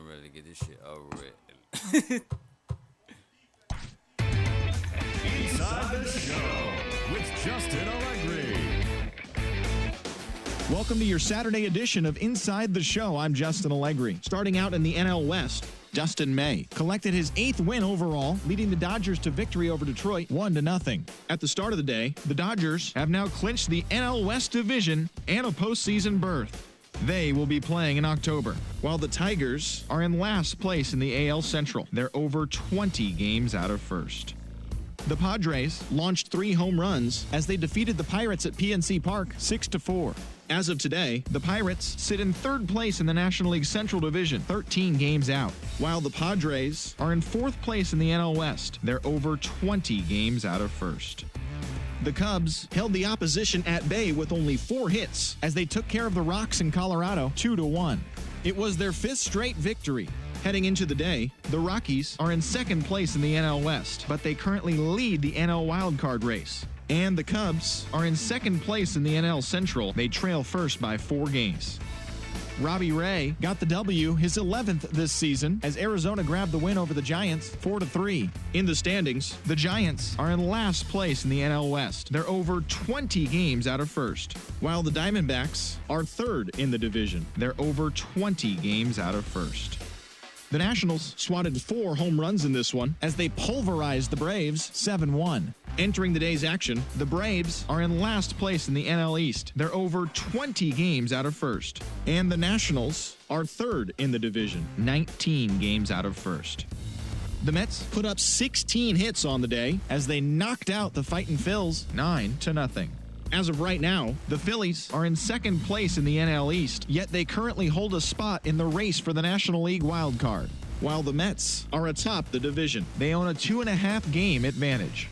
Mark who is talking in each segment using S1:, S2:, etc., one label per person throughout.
S1: ready to get this shit over with.
S2: Inside the Show with Justin Allegri.
S3: Welcome to your Saturday edition of Inside the Show. I'm Justin Allegri. Starting out in the NL West, Dustin May collected his 8th win overall, leading the Dodgers to victory over Detroit 1-0. At the start of the day, the Dodgers have now clinched the NL West division and a postseason berth. They will be playing in October, while the Tigers are in last place in the AL Central. They're over 20 games out of first. The Padres launched 3 home runs as they defeated the Pirates at PNC Park 6-4. As of today, the Pirates sit in 3rd place in the National League Central Division, 13 games out, while the Padres are in 4th place in the NL West. They're over 20 games out of first. The Cubs held the opposition at bay with only 4 hits as they took care of the Rocks in Colorado 2-1. It was their 5th straight victory. Heading into the day, the Rockies are in 2nd place in the NL West, but they currently lead the NL wildcard race. And the Cubs are in 2nd place in the NL Central. They trail first by 4 games. Robbie Ray got the W, his 11th this season, as Arizona grabbed the win over the Giants 4-3. In the standings, the Giants are in last place in the NL West. They're over 20 games out of first, while the Diamondbacks are 3rd in the division. They're over 20 games out of first. The Nationals swatted 4 home runs in this one as they pulverized the Braves 7-1. Entering the day's action, the Braves are in last place in the NL East. They're over 20 games out of first. And the Nationals are 3rd in the division, 19 games out of first. The Mets put up 16 hits on the day as they knocked out the Fightin' Phils 9-0. As of right now, the Phillies are in 2nd place in the NL East, yet they currently hold a spot in the race for the National League wild card, while the Mets are atop the division. They own a 2.5 game advantage.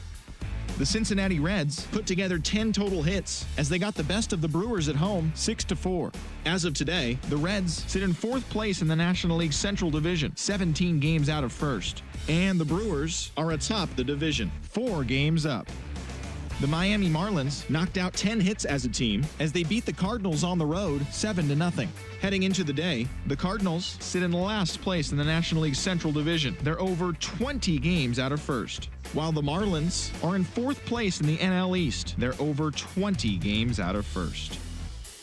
S3: The Cincinnati Reds put together 10 total hits as they got the best of the Brewers at home 6-4. As of today, the Reds sit in 4th place in the National League Central Division, 17 games out of first. And the Brewers are atop the division, 4 games up. The Miami Marlins knocked out 10 hits as a team as they beat the Cardinals on the road 7-0. Heading into the day, the Cardinals sit in last place in the National League Central Division. They're over 20 games out of first, while the Marlins are in 4th place in the NL East. They're over 20 games out of first.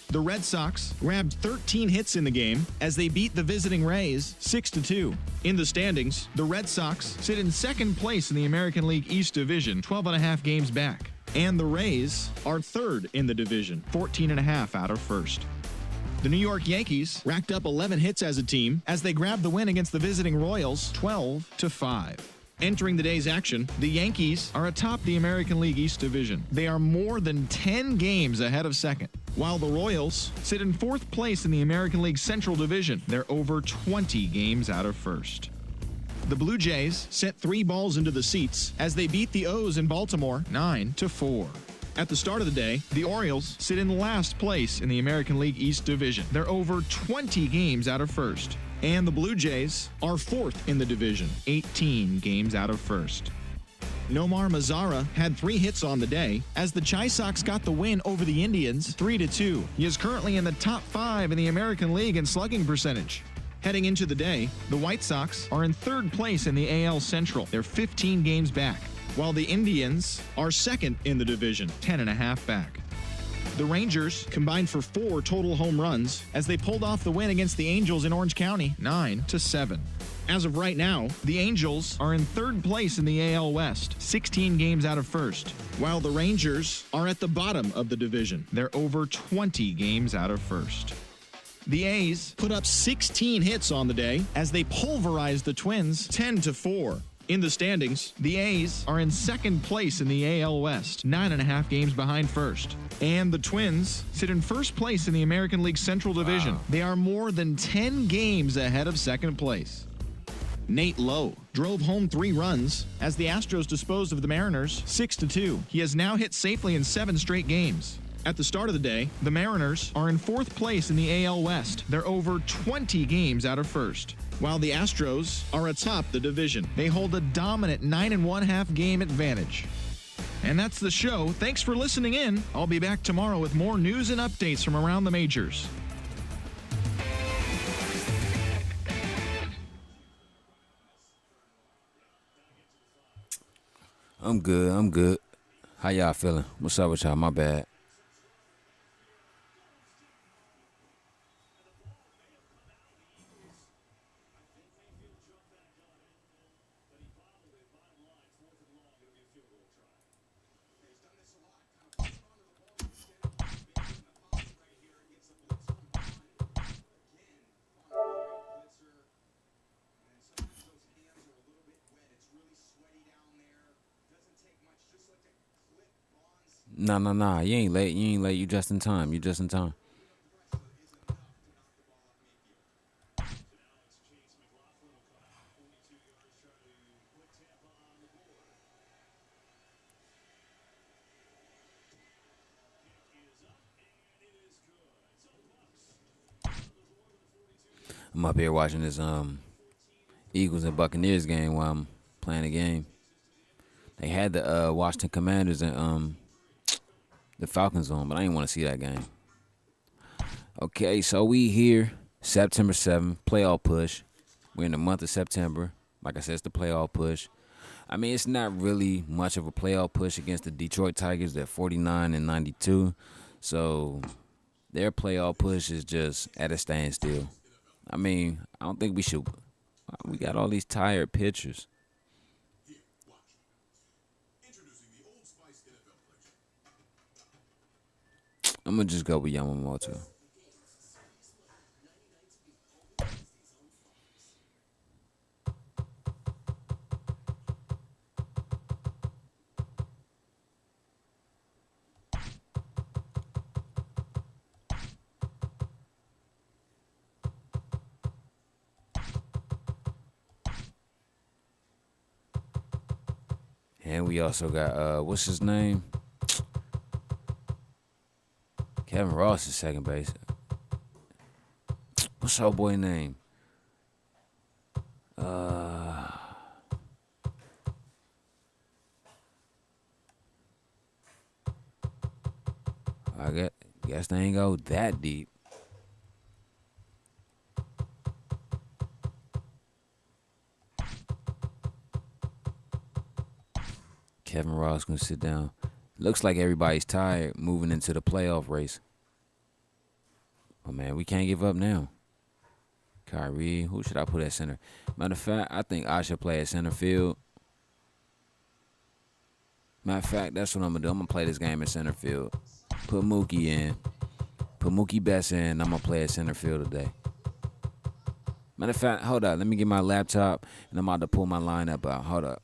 S3: The Red Sox grabbed 13 hits in the game as they beat the visiting Rays 6-2. In the standings, the Red Sox sit in 2nd place in the American League East Division, 12.5 games back. And the Rays are 3rd in the division, 14.5 out of first. The New York Yankees racked up 11 hits as a team as they grabbed the win against the visiting Royals 12-5. Entering the day's action, the Yankees are atop the American League East Division. They are more than 10 games ahead of 2nd, while the Royals sit in 4th place in the American League Central Division. They're over 20 games out of first. The Blue Jays sent 3 balls into the seats as they beat the O's in Baltimore 9-4. At the start of the day, the Orioles sit in last place in the American League East Division. They're over 20 games out of first. And the Blue Jays are 4th in the division, 18 games out of first. Nomar Mazara had 3 hits on the day as the Chi Sox got the win over the Indians 3-2. He is currently in the top 5 in the American League in slugging percentage. Heading into the day, the White Sox are in 3rd place in the AL Central. They're 15 games back, while the Indians are 2nd in the division, 10.5 back. The Rangers combined for 4 total home runs as they pulled off the win against the Angels in Orange County, 9-7. As of right now, the Angels are in 3rd place in the AL West, 16 games out of first, while the Rangers are at the bottom of the division. They're over 20 games out of first. The A's put up 16 hits on the day as they pulverized the Twins 10-4. In the standings, the A's are in 2nd place in the AL West, 9.5 games behind first. And the Twins sit in 1st place in the American League Central Division. They are more than 10 games ahead of 2nd place. Nate Lowe drove home 3 runs as the Astros disposed of the Mariners 6-2. He has now hit safely in 7 straight games. At the start of the day, the Mariners are in 4th place in the AL West. They're over 20 games out of first, while the Astros are atop the division. They hold a dominant 9.5 game advantage. And that's the show. Thanks for listening in. I'll be back tomorrow with more news and updates from around the majors.
S1: I'm good. I'm good. How y'all feeling? What's up with y'all? My bad. Nah. You ain't late. You ain't late. You just in time. You just in time. I'm up here watching this Eagles and Buccaneers game while I'm playing the game. They had the Washington Commanders and the Falcons on, but I didn't want to see that game. Okay, so we here, September 7th, playoff push. We're in the month of September. Like I said, it's the playoff push. I mean, it's not really much of a playoff push against the Detroit Tigers. They're 49-92. So their playoff push is just at a standstill. I mean, I don't think we should. We got all these tired pitchers. I'm going to just go with Yamamoto. And we also got, what's his name? Kevin Ross is second base. What's our boy name? I guess they ain't go that deep. Kevin Ross gonna sit down. Looks like everybody's tired moving into the playoff race. But man, we can't give up now. Kyrie, who should I put at center? Matter of fact, I think I should play at center field. Matter of fact, that's what I'm gonna do. I'm gonna play this game at center field. Put Mookie in. Put Mookie Betts in. I'm gonna play at center field today. Matter of fact, hold up. Let me get my laptop and I'm about to pull my lineup out. Hold up.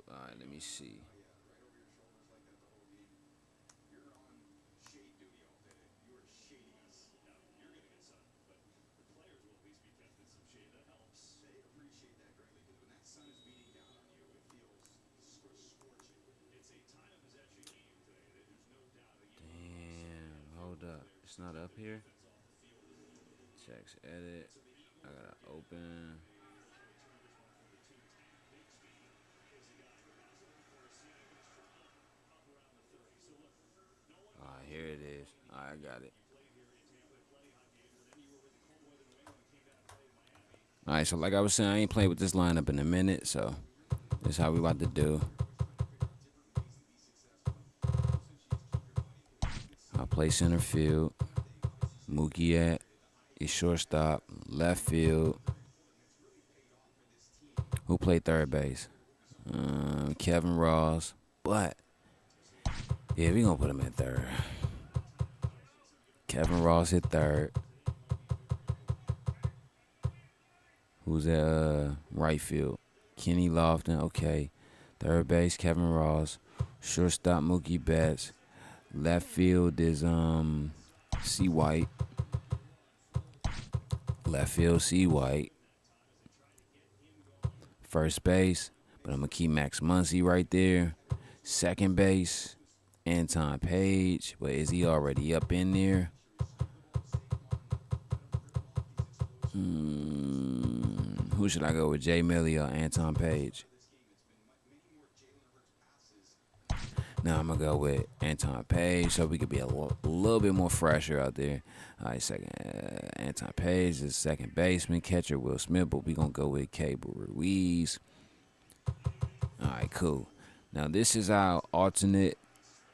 S1: All right, let me see. Damn, hold up. It's not up here. Checks, edit. I gotta open. Alright, here it is. Alright, I got it. Alright, so like I was saying, I ain't played with this lineup in a minute, so this is how we about to do. I'll play center field. Mookie at is shortstop. Left field. Who played third base? Kevin Ross. But yeah, we gonna put him at third. Kevin Ross hit third. Who's at right field? Kenny Lofton. Okay. Third base, Kevin Ross. Shortstop, Mookie Betts. Left field is C. White. Left field, C. White. First base, But I'm going to keep Max Muncy right there. Second base, Anton Page. But is he already up in there? Who should I go with, Jay Millie or Anton Page? Now I'm going to go with Anton Page so we could be a little bit more fresher out there. All right, second. Anton Page is second baseman. Catcher Will Smith, but we're going to go with Cable Ruiz. All right, cool. Now this is our alternate.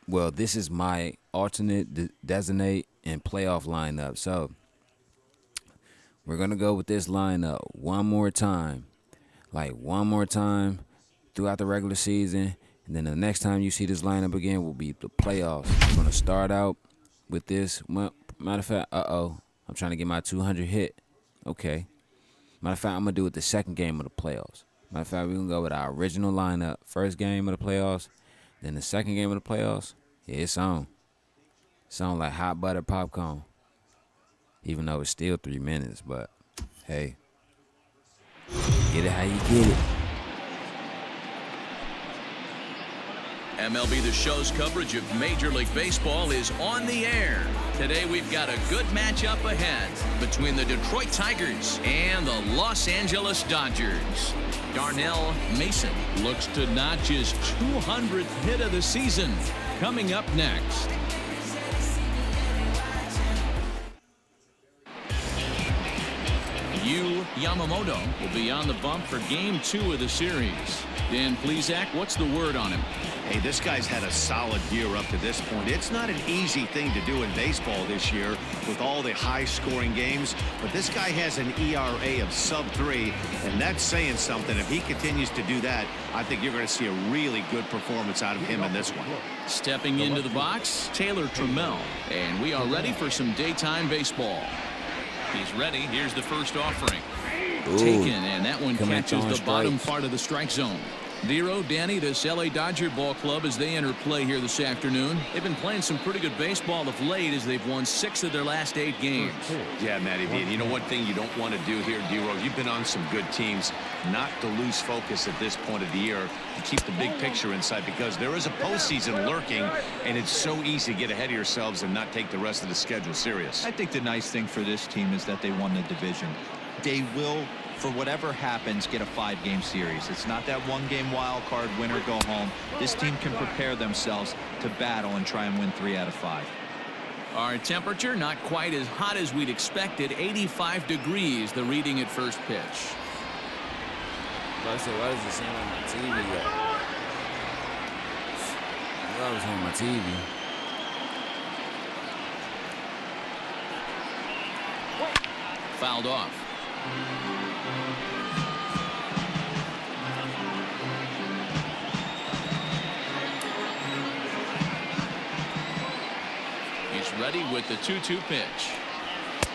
S1: Well, this is my alternate designate and playoff lineup. So we're going to go with this lineup one more time. Like one more time throughout the regular season. And then the next time you see this lineup again will be the playoffs. We're going to start out with this. Matter of fact, I'm trying to get my 200 hit. Okay. Matter of fact, I'm going to do it the second game of the playoffs. Matter of fact, we're going to go with our original lineup. First game of the playoffs. Then the second game of the playoffs. Yeah, it's on. It's on like hot butter popcorn. Even though it's still 3 minutes. But, hey. Get it how you get it.
S4: MLB The Show's coverage of Major League Baseball is on the air. Today we've got a good matchup ahead between the Detroit Tigers and the Los Angeles Dodgers. Darnell Mason looks to notch his 200th hit of the season. Coming up next. Yu Yamamoto will be on the bump for Game 2 of the series. Dan Plesac, what's the word on him?
S5: Hey, this guy's had a solid year up to this point. It's not an easy thing to do in baseball this year with all the high-scoring games, but this guy has an ERA of sub-3, and that's saying something. If he continues to do that, I think you're going to see a really good performance out of him in this one.
S4: Stepping into the box, Taylor Trammell, and we are ready for some daytime baseball. He's ready. Here's the first offering.
S1: Ooh,
S4: taken, and that one catches the bottom
S1: strikes.
S4: part of the strike zone. Dero, Danny, this LA Dodger ball club as they enter play here this afternoon. They've been playing some pretty good baseball of late as they've won 6 of their last 8 games.
S5: Yeah, Matty V. And you know one thing you don't want to do here, Dero, you've been on some good teams, not to lose focus at this point of the year, to keep the big picture in sight, because there is a postseason lurking, and it's so easy to get ahead of yourselves and not take the rest of the schedule serious.
S6: I think the nice thing for this team is that they won the division. They will, for whatever happens, get a 5-game series. It's not that 1-game wild card, win or go home. This team can prepare themselves to battle and try and win 3 out of 5.
S4: Our temperature not quite as hot as we'd expected. 85 degrees, the reading at first pitch.
S1: But I said, why does it sound on my TV yet? I was on my TV.
S4: Fouled off. He's ready with the 2-2 pitch.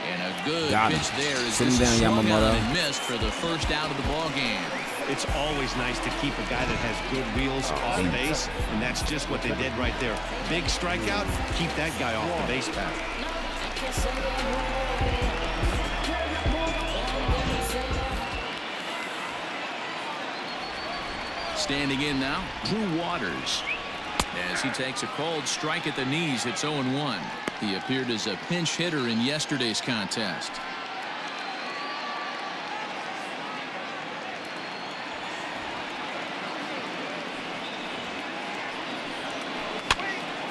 S4: And a good
S1: Got him.
S4: pitch there as
S1: Sit him
S4: this is
S1: down,
S4: swung
S1: Yamamoto.
S4: on and missed for the first out of the ball game.
S5: It's always nice to keep a guy that has good wheels off base, and that's just what they did right there. Big strikeout, keep that guy off the base path.
S4: Standing in now, Drew Waters. As he takes a cold strike at the knees, it's 0-1. He appeared as a pinch hitter in yesterday's contest.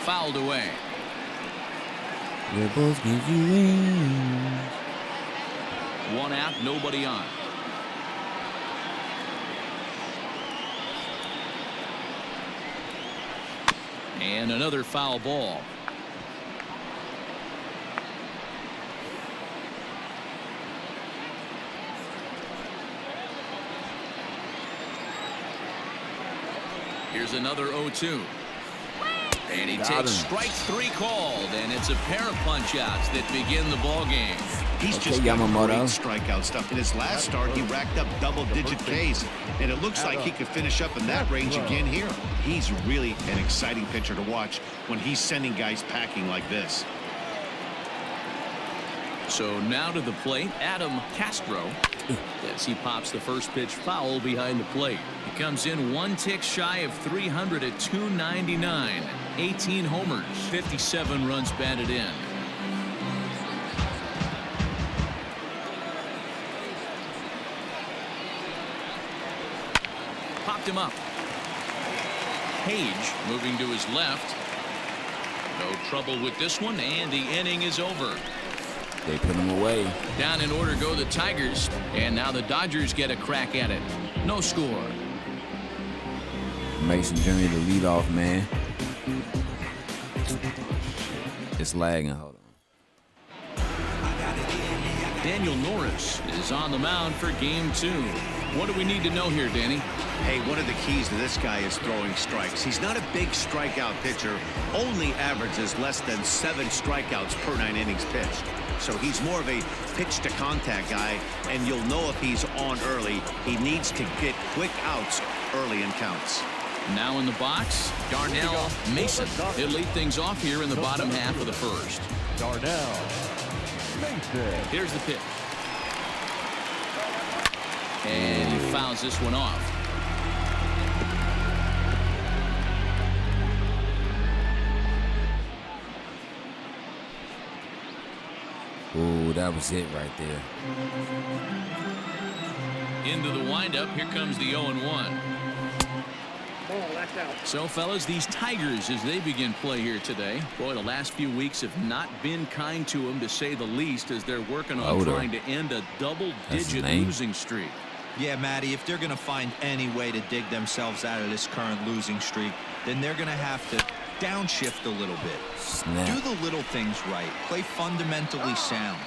S4: Fouled away.
S1: Rebels give you wings.
S4: 1 out, nobody on. And another foul ball. Here's another 0-2. And he
S1: Got
S4: takes
S1: him.
S4: strike 3 called, and it's a pair of punch-outs that begin the ball game.
S5: He's
S1: Okay,
S5: just got
S1: Yamamoto.
S5: great strikeout stuff. In his last start, he racked up double-digit Ks, and it looks like he could finish up in that range again here. He's really an exciting pitcher to watch when he's sending guys packing like this.
S4: So now to the plate, Adam Castro. As he pops the first pitch foul behind the plate. He comes in 1 tick shy of 300 at 299. 18 homers, 57 runs batted in. Popped him up. Page moving to his left. No trouble with this one, and the inning is over.
S1: They put him away.
S4: Down in order go the Tigers, and now the Dodgers get a crack at it. No score.
S1: Mason Jr., the leadoff man. It's lagging. Hold on.
S4: Daniel Norris is on the mound for game 2. What do we need to know here, Danny?
S5: Hey, one of the keys to this guy is throwing strikes. He's not a big strikeout pitcher, only averages less than 7 strikeouts per 9 innings pitched. So he's more of a pitch to contact guy, and you'll know if he's on early. He needs to get quick outs early in counts.
S4: Now in the box, Darnell Mason. He'll lead things off here in the bottom half of the first.
S2: Darnell Mason.
S4: Here's the pitch. And he fouls this one off.
S1: Ooh, that was it right there.
S4: Into the windup. Here comes the 0-1. So, fellas, these Tigers, as they begin play here today, boy, the last few weeks have not been kind to them, to say the least, as they're working on trying to end a double-digit losing streak.
S6: Yeah, Matty, if they're going to find any way to dig themselves out of this current losing streak, then they're going to have to downshift a little bit.
S1: Snap.
S6: Do the little things right. Play fundamentally sound.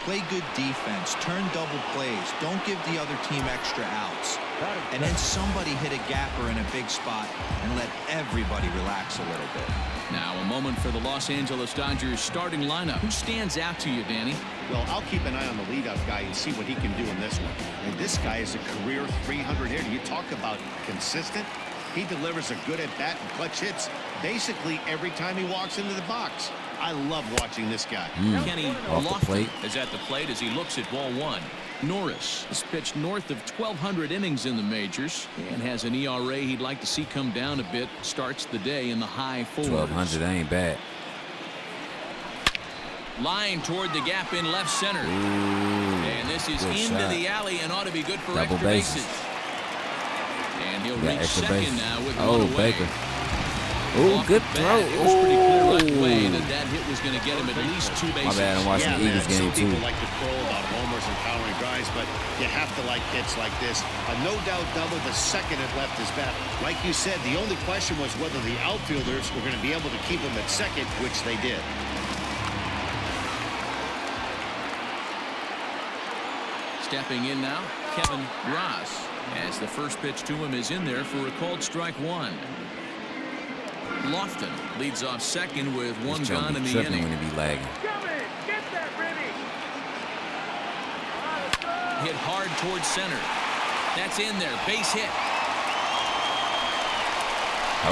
S6: Play good defense. Turn double plays. Don't give the other team extra outs. And then somebody hit a gapper in a big spot and let everybody relax a little bit.
S4: Now a moment for the Los Angeles Dodgers starting lineup. Who stands out to you, Danny?
S5: Well, I'll keep an eye on the leadoff guy and see what he can do in this one. And this guy is a career 300 hitter. You talk about consistent. He delivers a good at-bat and clutch hits basically every time he walks into the box. I love watching this guy.
S4: Kenny Lofton is at the plate as he looks at ball 1. Norris has pitched north of 1,200 innings in the majors and has an ERA he'd like to see come down a bit. Starts the day in the high 4s.
S1: 1,200 ain't bad.
S4: Line toward the gap in left center.
S1: Ooh,
S4: and this is into
S1: shot.
S4: the alley and ought to be good for
S1: Double
S4: extra
S1: bases.
S4: And he'll
S1: Got
S4: reach
S1: extra
S4: second
S1: bases.
S4: now with
S1: Oh,
S4: one away.
S1: Baker. Ooh, good throw.
S4: It was pretty clear right
S1: Ooh.
S4: away that hit was going to get him at least 2 bases.
S1: My bad, I'm watching the Eagles game
S5: some
S1: too.
S5: people like to crow about homers and powering drives, but you have to like hits like this. A no-doubt double the second it left his bat. Like you said, the only question was whether the outfielders were going to be able to keep him at second, which they did.
S4: Stepping in now, Kevin Ross, as the first pitch to him is in there for a called strike 1. Lofton leads off second with one gone in the inning.
S1: When he be lagging.
S4: Hit hard towards center. That's in there. Base hit.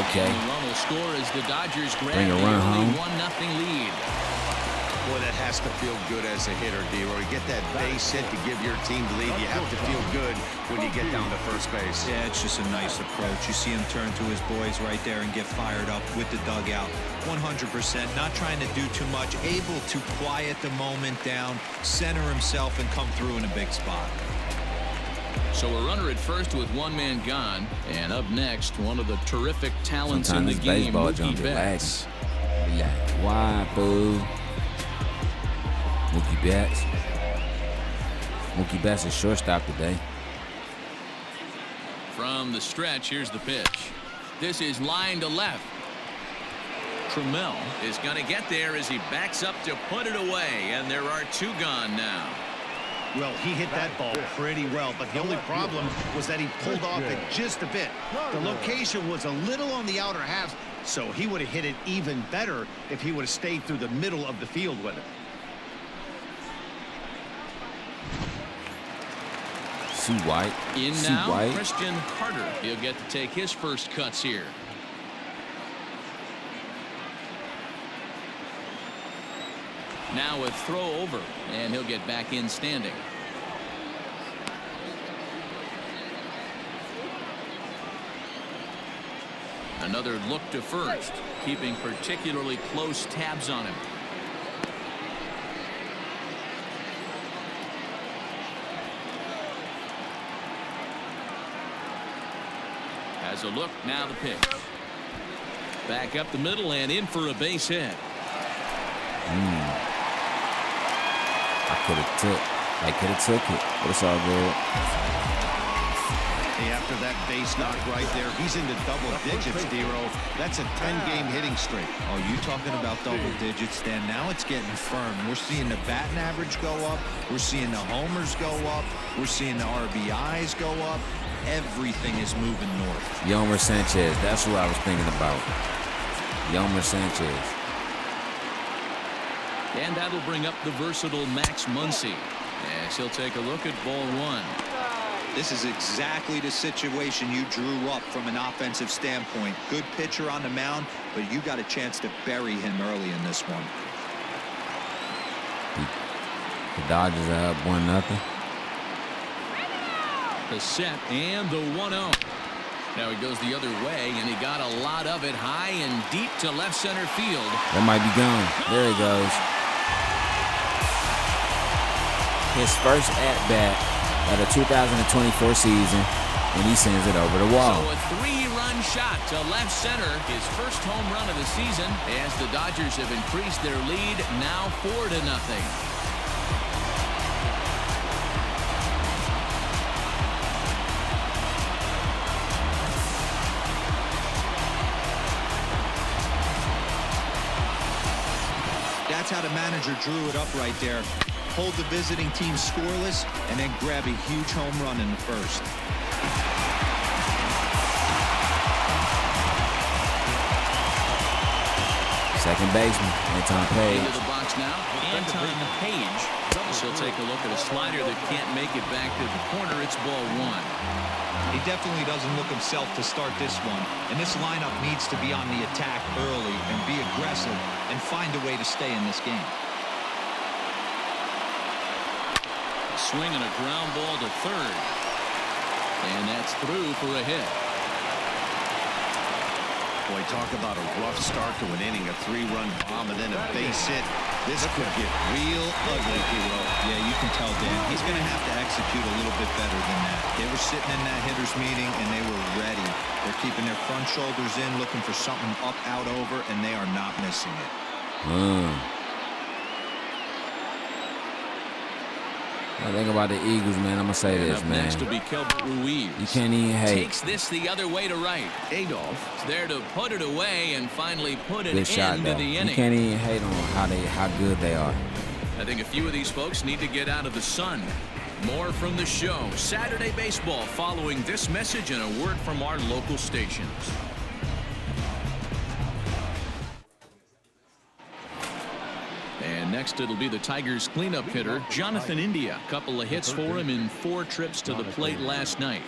S1: Okay.
S4: And the run will score as the Dodgers grab
S1: Bring a
S4: the
S1: run
S4: early
S1: home.
S4: 1-0 lead.
S5: Boy, that has to feel good as a hitter, D-Roy. Get that base hit to give your team the lead. You have to feel good when you get down to first base.
S6: Yeah, it's just a nice approach. You see him turn to his boys right there and get fired up with the dugout. 100%, not trying to do too much, able to quiet the moment down, center himself, and come through in a big spot.
S4: So a runner at first with one man gone. And up next, one of the terrific talents
S1: Sometimes
S4: in the
S1: this
S4: game,
S1: baseball
S4: Mookie
S1: jump be
S4: Betts.
S1: lagging. Be like, why, fool? Mookie Betts. Mookie Betts is shortstop today.
S4: From the stretch, here's the pitch. This is line to left. Trammell is going to get there as he backs up to put it away, and there are 2 gone now.
S5: Well, he hit that ball pretty well, but the only problem was that he pulled off it just a bit. The location was a little on the outer half, so he would have hit it even better if he would have stayed through the middle of the field with it.
S1: White.
S4: In now, Christian Carter. He'll get to take his first cuts here. Now a throw over, and he'll get back in standing. Another look to first, keeping particularly close tabs on him. Has a look, now the pitch. Back up the middle and in for a base hit.
S1: I could have took it, but it's all good.
S5: Hey, after that base knock right there, he's into double digits, Dero. That's a 10-game hitting streak.
S6: Oh, you talking about double digits, Dan? Now it's getting firm. We're seeing the batting average go up. We're seeing the homers go up. We're seeing the RBIs go up. Everything is moving north.
S1: Yomer Sanchez, that's who I was thinking about. Yomer Sanchez.
S4: And that'll bring up the versatile Max Muncy, as he'll take a look at ball one.
S6: This is exactly the situation you drew up from an offensive standpoint. Good pitcher on the mound, but you got a chance to bury him early in this one.
S1: The Dodgers are up 1-0.
S4: The set and the 1-0. Now he goes the other way, and he got a lot of it high and deep to left center field.
S1: That might be gone. There he goes. His first at-bat of the 2024 season, and he sends it over the wall.
S4: So a 3-run shot to left center, his first home run of the season, as the Dodgers have increased their lead, now 4-0.
S6: That's how the manager drew it up right there. Hold the visiting team scoreless and then grab a huge home run in the first.
S1: Second baseman, Anton Page.
S4: Into the box now, Anton Page. She'll take a look at a slider that can't make it back to the corner. It's ball one.
S6: He definitely doesn't look himself to start this one, and this lineup needs to be on the attack early and be aggressive and find a way to stay in this game.
S4: Swing and a ground ball to third, and that's through for a hit.
S5: Boy, talk about a rough start to an inning, a 3-run bomb and then a base hit. This could get real ugly, Hero.
S6: Yeah, you can tell, Dan. He's going to have to execute a little bit better than that. They were sitting in that hitters meeting, and they were ready. They're keeping their front shoulders in, looking for something up, out, over, and they are not missing it.
S1: I think about the Eagles, man. I'm going to say this, man.
S4: Next to be Kelvin Ruiz.
S1: You can't even hate.
S4: Takes this the other way to right. Adolph is there to put it away and finally put an
S1: Good
S4: end
S1: shot,
S4: to
S1: though.
S4: the inning.
S1: You can't even hate on how good they are.
S4: I think a few of these folks need to get out of the sun. More from the show. Saturday Baseball following this message and a word from our local stations. And next it'll be the Tigers cleanup hitter, Jonathan India. Couple of hits for him in 4 trips to the plate last night.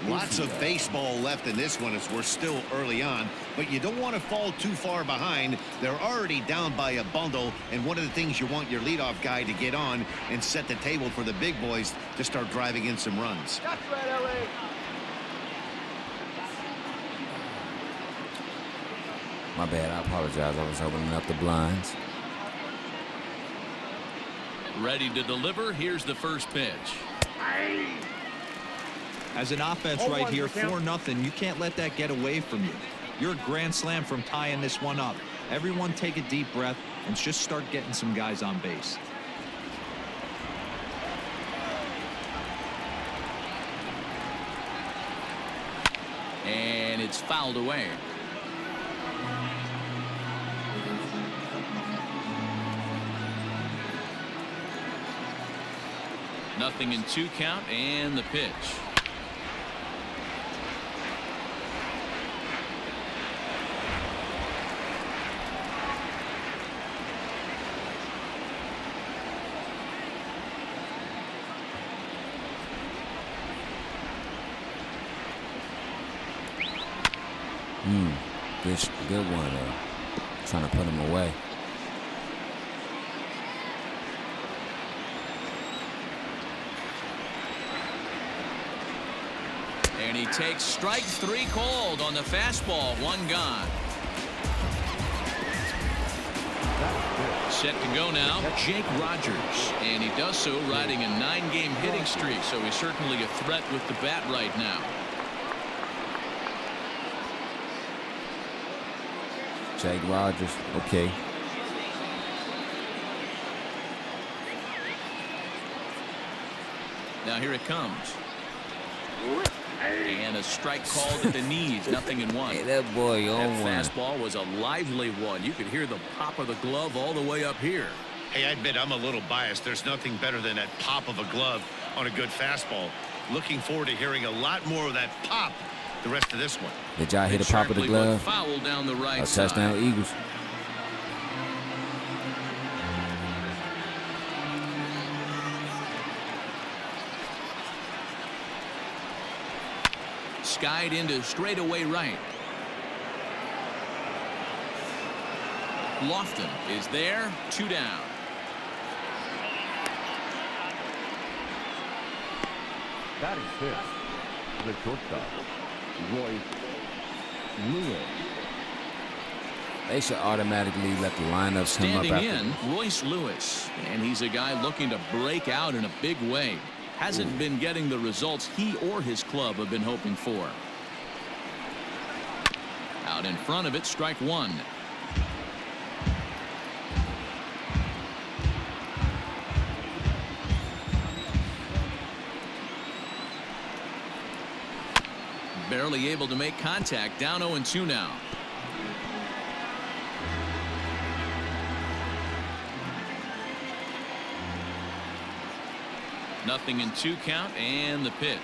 S5: Lots of baseball left in this one as we're still early on, but you don't want to fall too far behind. They're already down by a bundle, and one of the things you want your leadoff guy to get on and set the table for the big boys to start driving in some runs.
S1: My bad. I apologize. I was opening up the blinds.
S4: Ready to deliver. Here's the first pitch.
S6: As an offense right here, 4-0, you can't let that get away from you. You're a grand slam from tying this one up. Everyone take a deep breath and just start getting some guys on base.
S4: And it's fouled away. Nothing in 2 count and the pitch.
S1: Good one, though. Trying to put him away.
S4: And he takes strike 3 called on the fastball. 1 gone. Set to go now, Jake Rogers. And he does so riding a 9-game hitting streak, so he's certainly a threat with the bat right now.
S1: Jake Rogers, okay.
S4: Now here it comes. And a strike called at the knees. Nothing in 1.
S1: Hey, that boy on one.
S4: That fastball was a lively one. You could hear the pop of the glove all the way up here.
S5: Hey, I admit I'm a little biased. There's nothing better than that pop of a glove on a good fastball. Looking forward to hearing a lot more of that pop the rest of this one.
S1: Did y'all hear the pop of the glove?
S4: Foul down the right
S1: a touchdown,
S4: side.
S1: Eagles.
S4: Skied into straightaway right. Lofton is there. 2 down.
S2: That is fifth. The shortstop, Yr.5.
S1: They should automatically let the lineups come up
S4: Standing
S1: after.
S4: in, Royce Lewis. And he's a guy looking to break out in a big way. Hasn't been getting the results he or his club have been hoping for. Out in front of it, strike 1. Barely able to make contact. Down 0-2 now. Nothing in 2 count, and the pitch.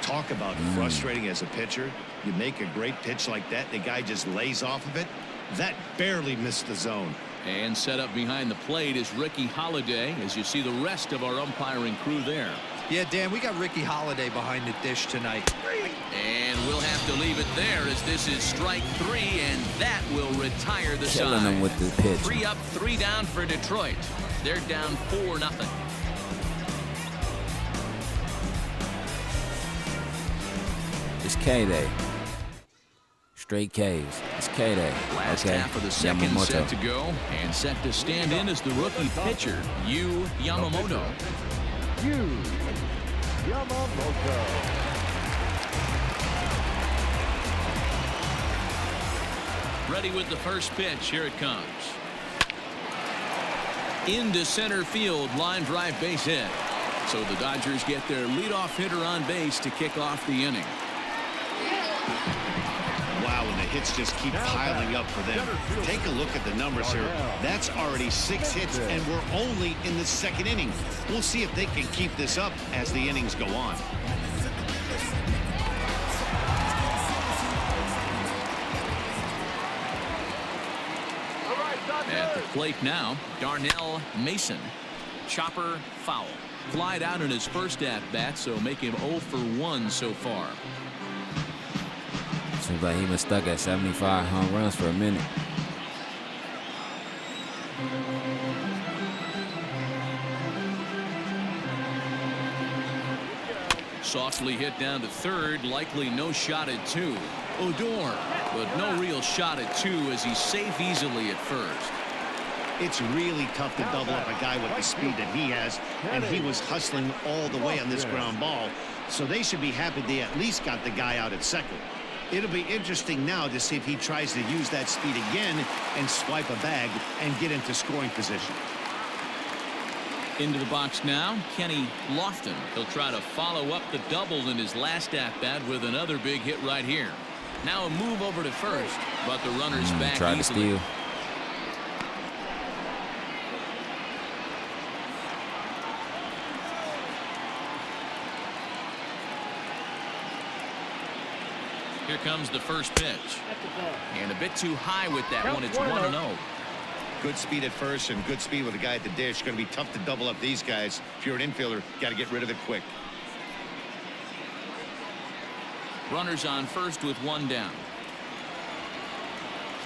S5: Talk about frustrating as a pitcher. You make a great pitch like that, the guy just lays off of it. That barely missed the zone.
S4: And set up behind the plate is Ricky Holiday, as you see the rest of our umpiring crew there.
S6: Yeah, Dan, we got Ricky Holiday behind the dish tonight.
S4: And we'll have to leave it there, as this is strike 3, and that will retire the
S1: Killing
S4: side.
S1: them with the pitch.
S4: 3 up, 3 down for Detroit. They're down 4-0.
S1: It's K-Day. Straight K's. It's K-Day.
S4: Last
S1: okay.
S4: half of the second
S1: Yamamoto.
S4: set to go, and set to stand in as the rookie pitcher, Yu Yamamoto.
S2: Yamamoto.
S4: Ready with the first pitch. Here it comes. Into center field, line drive base hit. So the Dodgers get their leadoff hitter on base to kick off the inning.
S5: Wow, and the hits just keep piling up for them. Take a look at the numbers here. That's already 6 hits, and we're only in the 2nd inning. We'll see if they can keep this up as the innings go on.
S4: At the plate now, Darnell Mason. Chopper foul. Flied out in his first at-bat, so make him 0 for 1 so far.
S1: Seems like he been stuck at 75 home runs for a minute.
S4: Softly hit down to third, likely no shot at 2. Odor, but no real shot at 2 as he's safe easily at first.
S5: It's really tough to double up a guy with the speed that he has, and he was hustling all the way on this ground ball, so they should be happy they at least got the guy out at second. It'll be interesting now to see if he tries to use that speed again and swipe a bag and get into scoring position.
S4: Into the box now, Kenny Lofton. He'll try to follow up the double in his last at-bat with another big hit right here. Now a move over to first, but the runner's back
S1: Try to
S4: easily.
S1: steal.
S4: Here comes the first pitch. And a bit too high with that one. It's 1-0.
S5: Good speed at first and good speed with a guy at the dish. Going to be tough to double up these guys. If you're an infielder, got to get rid of it quick.
S4: Runners on first with 1 down.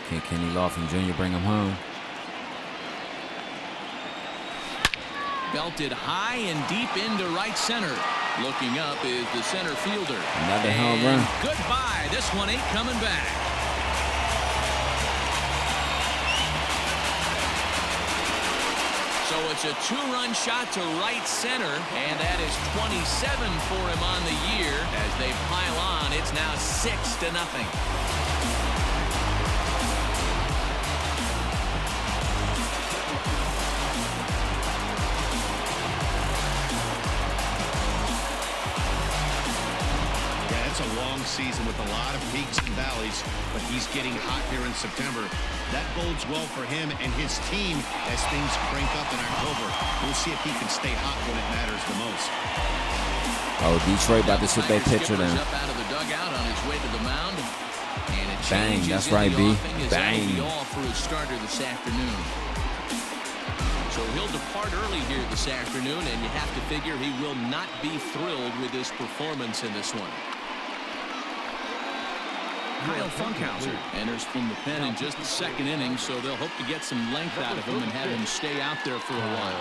S1: Can Kenny Lofton Jr. bring him home?
S4: Belted high and deep into right center. Looking up is the center fielder.
S1: Another home run.
S4: Goodbye. This one ain't coming back. So it's a two-run shot to right center, and that is 27 for him on the year. As they pile on, it's now 6-0.
S5: It's a long season with a lot of peaks and valleys, but he's getting hot here in September. That bodes well for him and his team as things crank up in October. We'll see if he can stay hot when it matters the most.
S1: Oh, Detroit about to sit their pitcher down.
S4: Up out of the dugout on his way to the mound. And it
S1: Bang, that's right, B. Bang.
S4: All for his starter this afternoon. So he'll depart early here this afternoon, and you have to figure he will not be thrilled with his performance in this one. Kyle Funkhauser enters from the pen in just the second inning, so they'll hope to get some length out of him and have him stay out there for a while.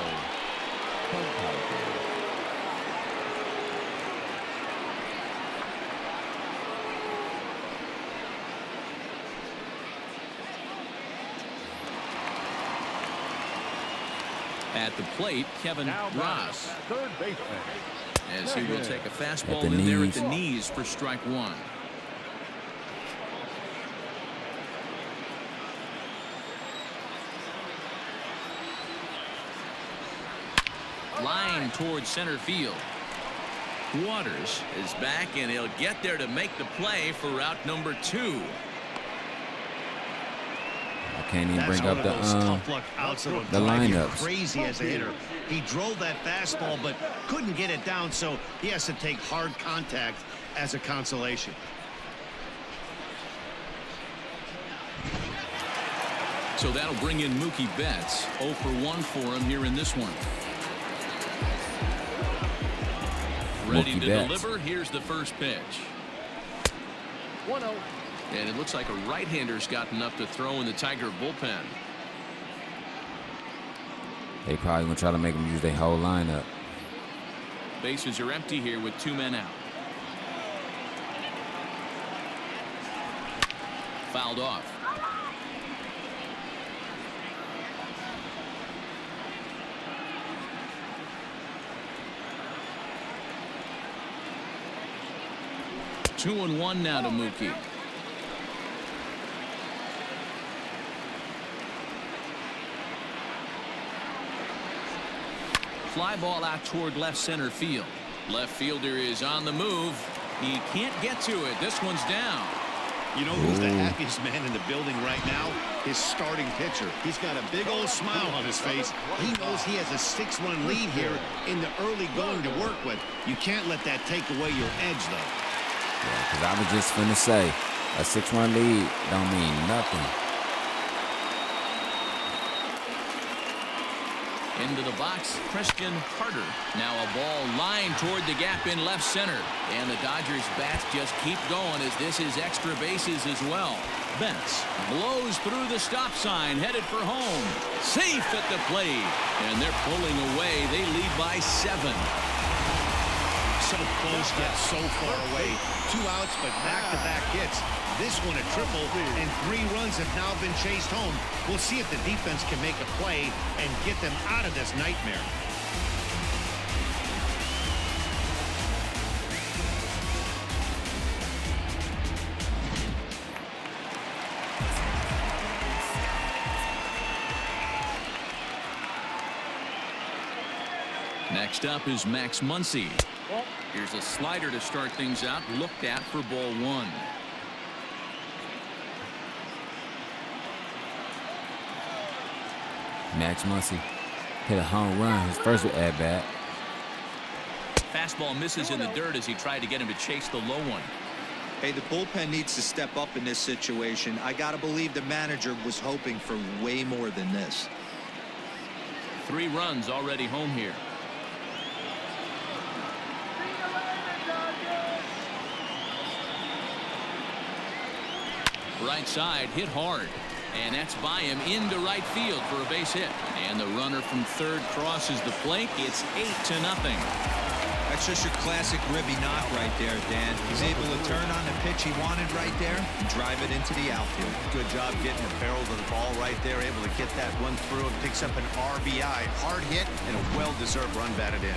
S4: At the plate, Kevin Ross,
S2: third baseman,
S4: as he will take a fastball in there at the knees for strike one. Line towards center field. Waters is back, and he'll get there to make the play for route number 2.
S1: I can't even bring up the lineups.
S5: Crazy as a hitter. He drove that fastball, but couldn't get it down, so he has to take hard contact as a consolation.
S4: So that'll bring in Mookie Betts. 0 for 1 for him here in this one. Ready to deliver. Here's the first pitch.
S2: 1-0.
S4: And it looks like a right-hander's gotten up to throw in the Tiger bullpen.
S1: They probably gonna try to make them use their whole lineup.
S4: Bases are empty here with 2 men out. Fouled off. Two and one now to Mookie. Fly ball out toward left center field. Left fielder is on the move. He can't get to it. This one's down.
S5: You know who's the happiest man in the building right now? His starting pitcher. He's got a big old smile on his face. He knows he has a 6-run lead here in the early going to work with. You can't let that take away your edge, though.
S1: Yeah, because I was just finna say, a 6-run lead don't mean nothing.
S4: Into the box, Christian Carter. Now a ball lined toward the gap in left center. And the Dodgers bats just keep going as this is extra bases as well. Betts blows through the stop sign, headed for home. Safe at the plate. And they're pulling away. They lead by 7.
S5: So close, yet so far away. 2 outs, but back-to-back hits. This one a triple, and 3 runs have now been chased home. We'll see if the defense can make a play and get them out of this nightmare.
S4: Next up is Max Muncy. Here's a slider to start things out, looked at for ball 1.
S1: Max Muncy hit a home run his first at-bat.
S4: Fastball misses in the dirt as he tried to get him to chase the low one.
S6: Hey, the bullpen needs to step up in this situation. I got to believe the manager was hoping for way more than this.
S4: 3 runs already home here. Right side hit hard, and that's by him into right field for a base hit. And the runner from third crosses the plate. It's 8-0.
S6: That's just your classic ribby knock right there, Dan. He's able to turn on the pitch he wanted right there and drive it into the outfield.
S5: Good job getting the barrel to the ball right there, able to get that one through. It picks up an RBI, hard hit, and a well-deserved run batted in.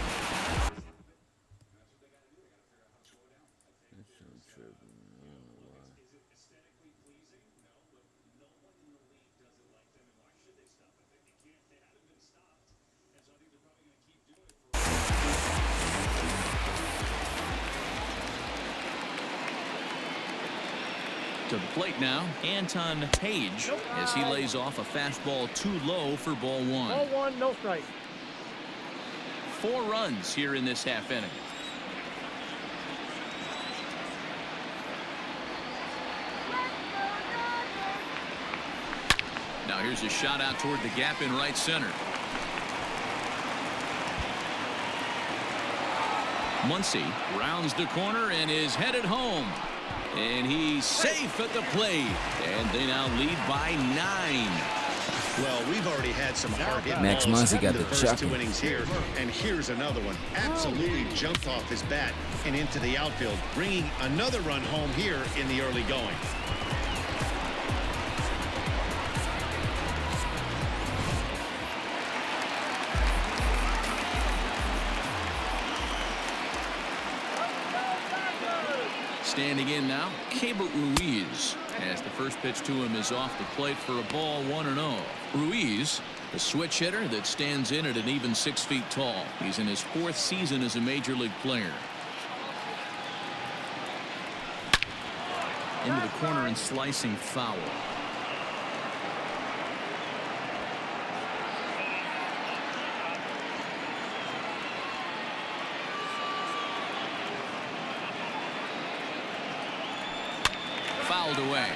S4: To the plate now, Anton Page, as he lays off a fastball too low for ball one.
S7: Ball one, no strike.
S4: 4 runs here in this half inning. Now here's a shot out toward the gap in right center. Muncy rounds the corner and is headed home. And he's safe at the plate. And they now lead by 9.
S5: Well, we've already had some hard hit
S1: Max
S5: balls
S1: Muncy got
S5: in
S1: the
S5: first
S1: chucking.
S5: 2 innings here, and here's another one. Absolutely jumped off his bat and into the outfield, bringing another run home here in the early going.
S4: Standing in now, Keibert Ruiz, as the first pitch to him is off the plate for a ball 1-0. Ruiz, the switch hitter that stands in at an even 6 feet tall. He's in his 4th season as a major league player. Into the corner and slicing foul. Fouled away.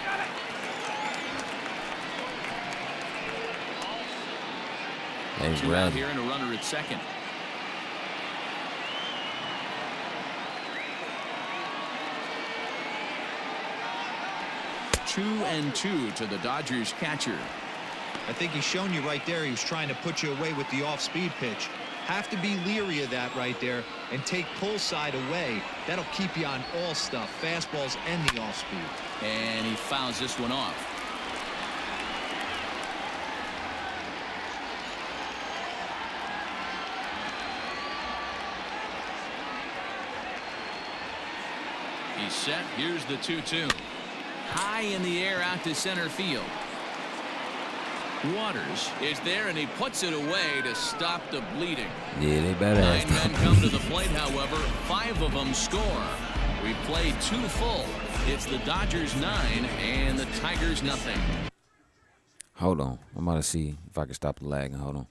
S1: He's
S4: 2 out
S1: ready.
S4: here and a runner at second. Two and 2 to the Dodgers catcher.
S6: I think he's shown you right there he was trying to put you away with the off-speed pitch. Have to be leery of that right there and take pull side away. That'll keep you on all stuff, fastballs and the off-speed.
S4: And he fouls this one off. He's set. Here's the 2-2. High in the air out to center field. Waters is there and he puts it away to stop the bleeding.
S1: Yeah, they better
S4: 9
S1: stop
S4: men come to the plate, however. 5 of them score. We played 2 full. It's the Dodgers 9 and the Tigers nothing.
S1: Hold on. I'm about to see if I can stop the lag. Hold on.